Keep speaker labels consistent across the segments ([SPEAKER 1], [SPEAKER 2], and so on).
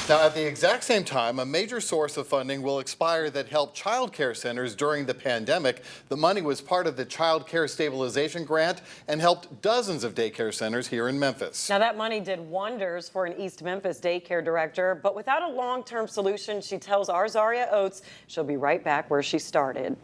[SPEAKER 1] Now, at the exact same time, a major source of funding will expire that helped child care centers during the pandemic. The money was part of the Child Care Stabilization Grant and helped dozens of daycare centers here in Memphis.
[SPEAKER 2] Now, that money did wonders for an East Memphis daycare director, but without a long-term solution, she tells our Zaria Oates she'll be right back where she started.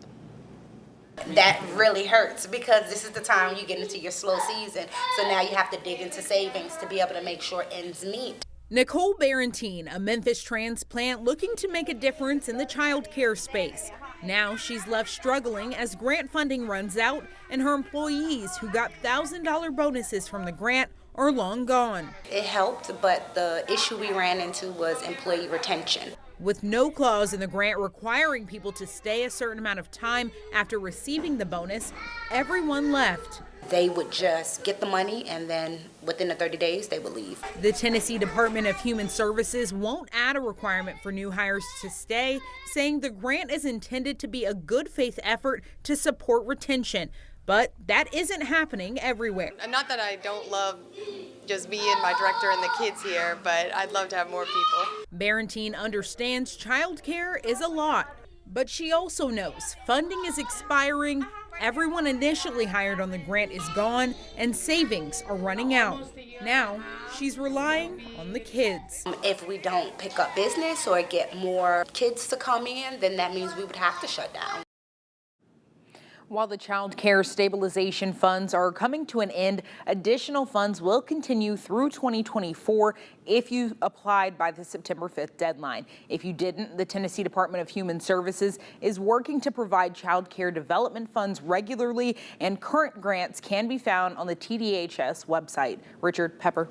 [SPEAKER 3] That really hurts because this is the time you get into your slow season. So now you have to dig into savings to be able to make sure ends meet.
[SPEAKER 4] Nicole Barentine, a Memphis transplant looking to make a difference in the child care space. Now she's left struggling as grant funding runs out and her employees who got $1,000 bonuses from the grant are long gone.
[SPEAKER 3] It helped, but the issue we ran into was employee retention.
[SPEAKER 4] With no clause in the grant requiring people to stay a certain amount of time after receiving the bonus, everyone left.
[SPEAKER 3] They would just get the money and then within the 30 days they would leave.
[SPEAKER 4] The Tennessee Department of Human Services won't add a requirement for new hires to stay, saying the grant is intended to be a good faith effort to support retention. But that isn't happening everywhere.
[SPEAKER 5] Not that I don't love just me and my director and the kids here, but I'd love to have more people.
[SPEAKER 4] Barentine understands childcare is a lot, but she also knows funding is expiring, everyone initially hired on the grant is gone, and savings are running out. Now, she's relying on the kids.
[SPEAKER 3] If we don't pick up business or get more kids to come in, then that means we would have to shut down.
[SPEAKER 4] While the child care stabilization funds are coming to an end, additional funds will continue through 2024 if you applied by the September 5th deadline. If you didn't, the Tennessee Department of Human Services is working to provide child care development funds regularly, and current grants can be found on the TDHS website. Richard Pepper.